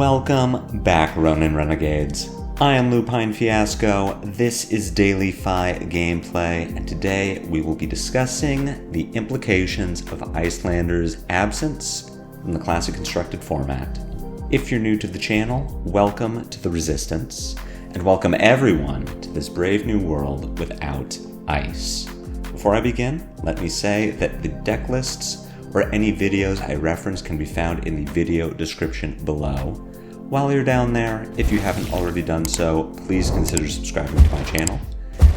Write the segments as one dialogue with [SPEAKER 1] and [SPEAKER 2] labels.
[SPEAKER 1] Welcome back, Ronin Renegades. I am Lupine Fiasco, this is Daily Fi Gameplay, and today we will be discussing the implications of Iyslander's absence from the classic constructed format. If you're new to the channel, welcome to the Resistance, and welcome everyone to this brave new world without ice. Before I begin, let me say that the deck lists or any videos I reference can be found in the video description below. While you're down there, if you haven't already done so, please consider subscribing to my channel.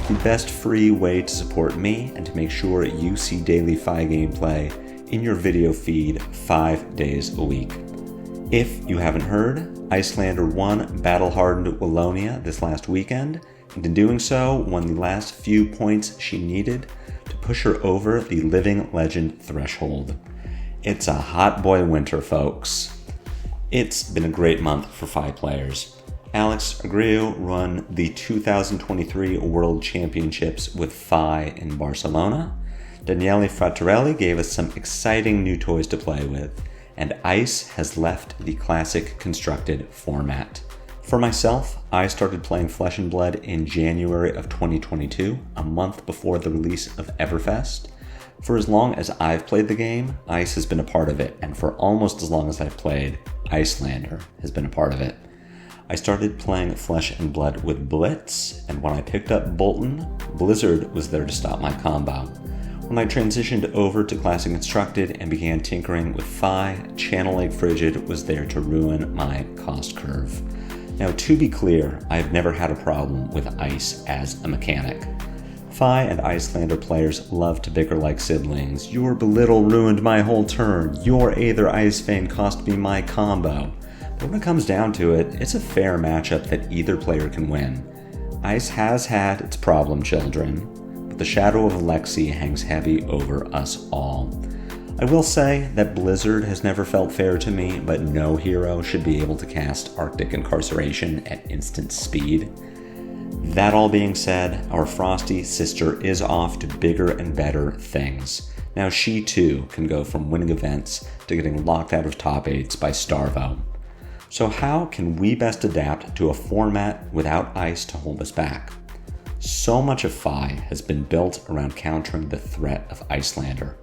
[SPEAKER 1] The best free way to support me and to make sure you see Daily Fi Gameplay in your video feed 5 days a week. If you haven't heard, Iyslander won battle-hardened Wallonia this last weekend, and in doing so, won the last few points she needed to push her over the living legend threshold. It's a hot boy winter, folks. It's been a great month for Fi players. Alex Agriu won the 2023 World Championships with Fi in Barcelona. Daniele Frattarelli gave us some exciting new toys to play with, and Ice has left the classic constructed format. For myself, I started playing Flesh and Blood in January of 2022, a month before the release of Everfest. For as long as I've played the game, Ice has been a part of it, and for almost as long as I've played, Iyslander has been a part of it. I started playing Flesh and Blood with Blitz, and when I picked up Bolton, Blizzard was there to stop my combo. When I transitioned over to Classic Constructed and began tinkering with Fi, Channel Lake Frigid was there to ruin my cost curve. Now, to be clear, I've never had a problem with Ice as a mechanic. Fi and Iyslander players love to bicker like siblings. Your belittle ruined my whole turn. Your Aether Ice Vein cost me my combo. But when it comes down to it, it's a fair matchup that either player can win. Ice has had its problem children, but the shadow of Alexi hangs heavy over us all. I will say that Blizzard has never felt fair to me, but no hero should be able to cast Arctic Incarceration at instant speed. That all being said, our Frosty sister is off to bigger and better things. Now she too can go from winning events to getting locked out of top 8s by Starvo. So how can we best adapt to a format without Ice to hold us back? So much of Fi has been built around countering the threat of Iyslander.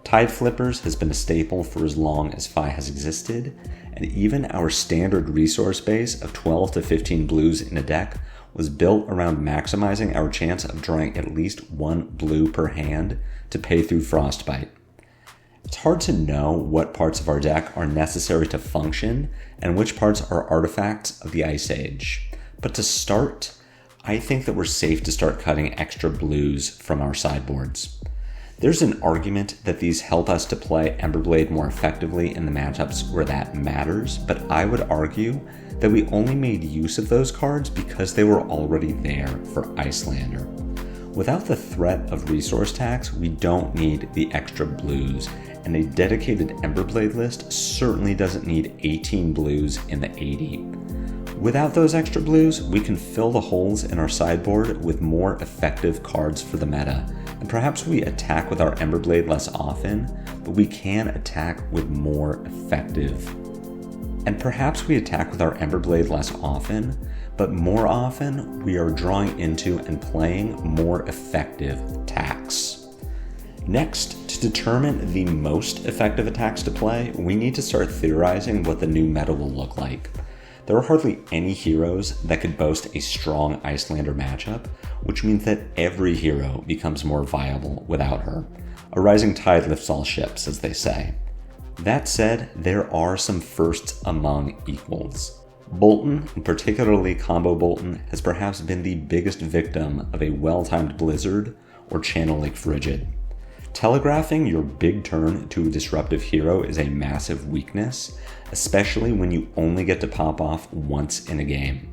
[SPEAKER 1] Tide Flippers has been a staple for as long as Fi has existed, and even our standard resource base of 12 to 15 blues in a deck was built around maximizing our chance of drawing at least one blue per hand to pay through Frostbite. It's hard to know what parts of our deck are necessary to function and which parts are artifacts of the Ice Age. But to start, I think that we're safe to start cutting extra blues from our sideboards. There's an argument that these help us to play Emberblade more effectively in the matchups where that matters, but I would argue that we only made use of those cards because they were already there for Iyslander. Without the threat of resource tax, we don't need the extra blues, and a dedicated Emberblade list certainly doesn't need 18 blues in the 80. Without those extra blues, we can fill the holes in our sideboard with more effective cards for the meta, and perhaps we attack with our Emberblade less often, but we can attack with more effective. And perhaps we attack with our Emberblade less often, but more often we are drawing into and playing more effective attacks. Next, to determine the most effective attacks to play, we need to start theorizing what the new meta will look like. There are hardly any heroes that could boast a strong Iyslander matchup, which means that every hero becomes more viable without her. A rising tide lifts all ships, as they say. That said, there are some firsts among equals. Bolton, and particularly Combo Bolton, has perhaps been the biggest victim of a well-timed Blizzard or Channel Lake Frigid. Telegraphing your big turn to a disruptive hero is a massive weakness, especially when you only get to pop off once in a game.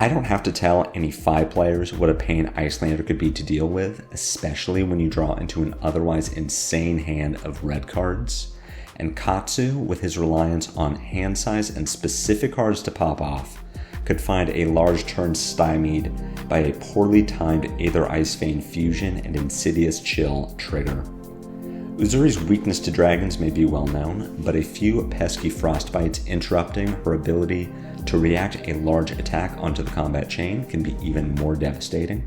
[SPEAKER 1] I don't have to tell any Fi players what a pain Iyslander could be to deal with, especially when you draw into an otherwise insane hand of red cards. And Katsu, with his reliance on hand size and specific cards to pop off, could find a large turn stymied by a poorly timed Aether Ice Vein fusion and Insidious Chill trigger. Uzuri's weakness to dragons may be well known, but a few pesky frostbites interrupting her ability to react a large attack onto the combat chain can be even more devastating.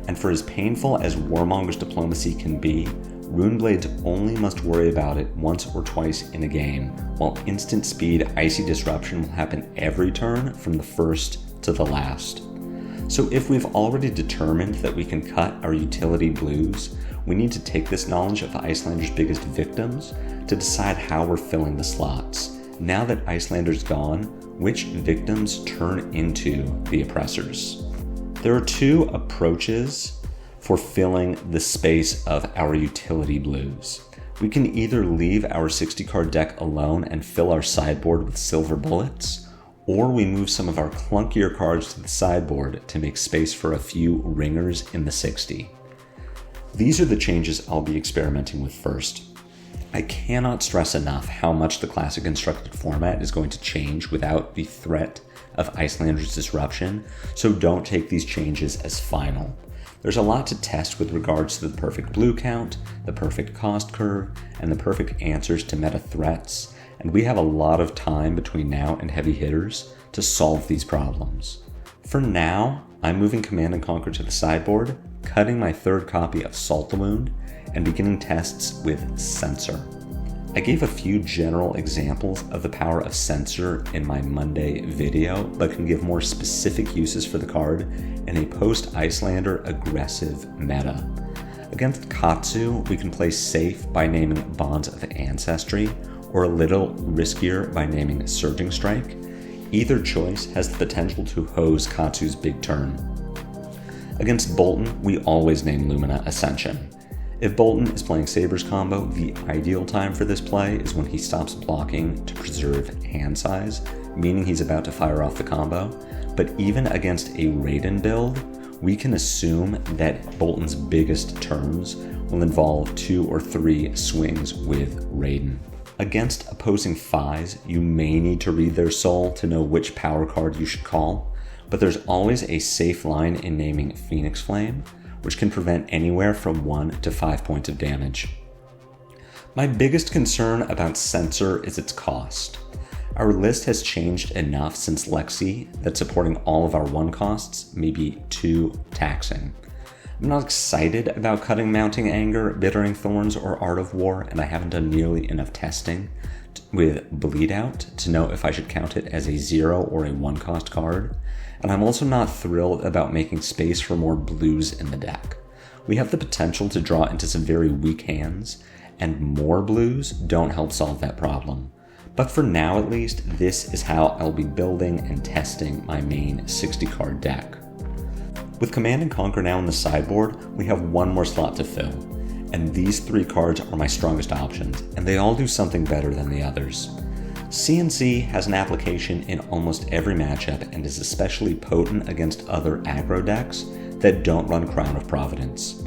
[SPEAKER 1] And for as painful as Warmonger's diplomacy can be, Runeblades only must worry about it once or twice in a game, while instant speed Icy Disruption will happen every turn from the first to the last. So if we've already determined that we can cut our utility blues, we need to take this knowledge of Iyslander's biggest victims to decide how we're filling the slots. Now that Iyslander's gone, which victims turn into the oppressors? There are two approaches for filling the space of our utility blues. We can either leave our 60-card deck alone and fill our sideboard with silver bullets, or we move some of our clunkier cards to the sideboard to make space for a few ringers in the 60. These are the changes I'll be experimenting with first. I cannot stress enough how much the classic constructed format is going to change without the threat of Iyslander's disruption, so don't take these changes as final. There's a lot to test with regards to the perfect blue count, the perfect cost curve, and the perfect answers to meta threats, and we have a lot of time between now and heavy hitters to solve these problems. For now, I'm moving Command and Conquer to the sideboard, cutting my third copy of Salt the Wound, and beginning tests with Censor. I gave a few general examples of the power of Censor in my Monday video, but can give more specific uses for the card in a post-Iyslander aggressive meta. Against Katsu, we can play safe by naming Bonds of Ancestry, or a little riskier by naming Surging Strike. Either choice has the potential to hose Katsu's big turn. Against Bolton, we always name Lumina Ascension. If Bolton is playing Saber's combo, the ideal time for this play is when he stops blocking to preserve hand size, meaning he's about to fire off the combo. But even against a Raiden build, we can assume that Bolton's biggest turns will involve 2 or 3 swings with Raiden. Against opposing Phais, you may need to read their soul to know which power card you should call, but there's always a safe line in naming Phoenix Flame, which can prevent anywhere from 1 to 5 points of damage. My biggest concern about Censor is its cost. Our list has changed enough since Lexi that supporting all of our 1 costs may be too taxing. I'm not excited about cutting Mounting Anger, Bittering Thorns, or Art of War, and I haven't done nearly enough testing with Bleed Out to know if I should count it as a 0 or a 1 cost card. And I'm also not thrilled about making space for more blues in the deck. We have the potential to draw into some very weak hands, and more blues don't help solve that problem. But for now at least, this is how I'll be building and testing my main 60-card deck. With Command and Conquer now in the sideboard, we have 1 more slot to fill, and these 3 cards are my strongest options, and they all do something better than the others. CNC has an application in almost every matchup and is especially potent against other aggro decks that don't run Crown of Providence.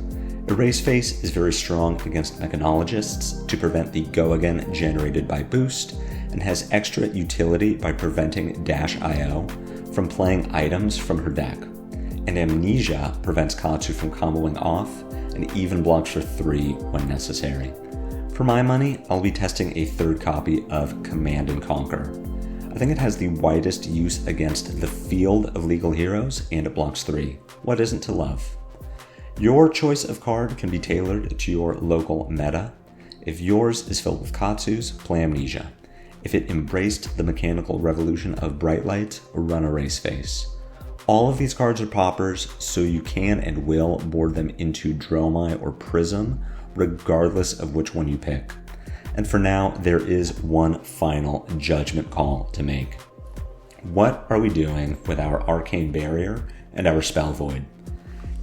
[SPEAKER 1] Erase Face is very strong against Mechanologists to prevent the Go Again generated by Boost, and has extra utility by preventing Dash.io from playing items from her deck. And Amnesia prevents Katsu from comboing off, and even blocks for 3 when necessary. For my money, I'll be testing a 3rd copy of Command and Conquer. I think it has the widest use against the field of legal heroes, and it blocks 3. What isn't to love? Your choice of card can be tailored to your local meta. If yours is filled with Katsus, play Amnesia. If it embraced the mechanical revolution of Bright Light, run Erase Face. All of these cards are poppers, so you can and will board them into Dromai or Prism, regardless of which one you pick. And for now, there is one final judgment call to make. What are we doing with our Arcane Barrier and our Spell Void?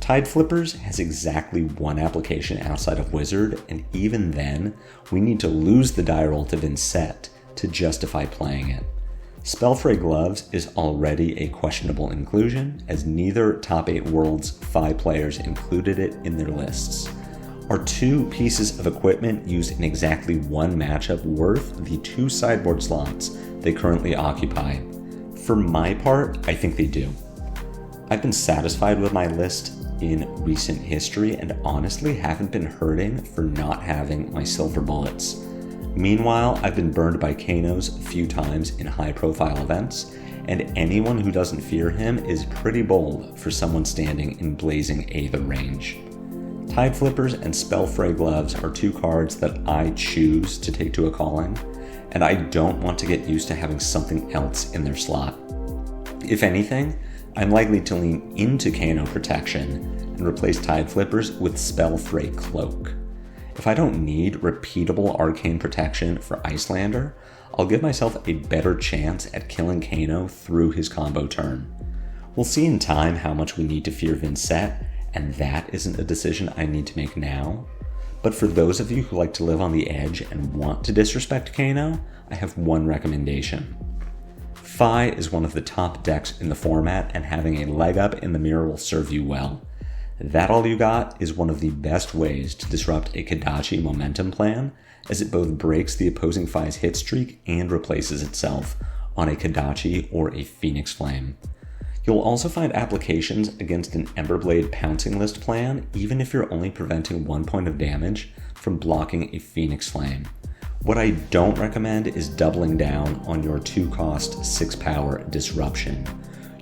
[SPEAKER 1] Tide Flippers has exactly 1 application outside of Wizard, and even then, we need to lose the die roll to Vincent to justify playing it. Spellfray Gloves is already a questionable inclusion, as neither top 8 Worlds 5 players included it in their lists. Are 2 pieces of equipment used in exactly 1 matchup worth the 2 sideboard slots they currently occupy? For my part, I think they do. I've been satisfied with my list in recent history and honestly haven't been hurting for not having my silver bullets. Meanwhile, I've been burned by Kanos a few times in high-profile events, and anyone who doesn't fear him is pretty bold for someone standing in blazing Aether range. Tide Flippers and Spellfray Gloves are two cards that I choose to take to a calling, and I don't want to get used to having something else in their slot. If anything, I'm likely to lean into Kano protection and replace Tide Flippers with Spellfray Cloak. If I don't need repeatable arcane protection for Iyslander, I'll give myself a better chance at killing Kano through his combo turn. We'll see in time how much we need to fear Vincent, and that isn't a decision I need to make now. But for those of you who like to live on the edge and want to disrespect Kano, I have one recommendation. Fi is one of the top decks in the format, and having a leg up in the mirror will serve you well. That All You Got is one of the best ways to disrupt a Kodachi momentum plan, as it both breaks the opposing Fi's hit streak and replaces itself on a Kodachi or a Phoenix Flame. You'll also find applications against an Emberblade pouncing list plan, even if you're only preventing 1 point of damage from blocking a Phoenix Flame. What I don't recommend is doubling down on your 2-cost 6-power Disruption.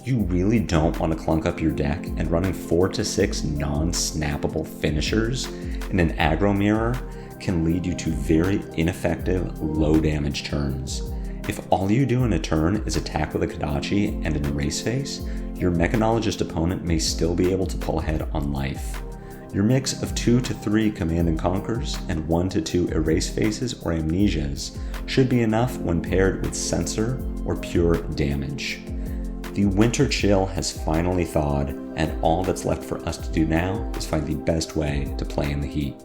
[SPEAKER 1] You really don't want to clunk up your deck, and running 4 to 6 non-snappable finishers in an aggro mirror can lead you to very ineffective, low-damage turns. If all you do in a turn is attack with a Kodachi and an Erase Face, your Mechanologist opponent may still be able to pull ahead on life. Your mix of 2 to 3 Command and Conquers and 1 to 2 Erase Faces or Amnesias should be enough when paired with Censor or pure damage. The winter chill has finally thawed, and all that's left for us to do now is find the best way to play in the heat.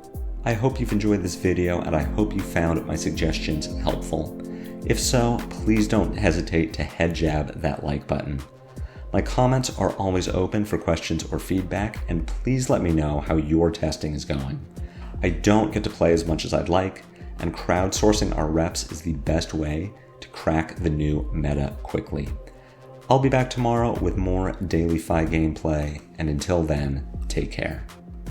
[SPEAKER 1] I hope you've enjoyed this video, and I hope you found my suggestions helpful. If so, please don't hesitate to head jab that like button. My comments are always open for questions or feedback, and please let me know how your testing is going. I don't get to play as much as I'd like, and crowdsourcing our reps is the best way to crack the new meta quickly. I'll be back tomorrow with more Daily Fi gameplay, and until then, take care.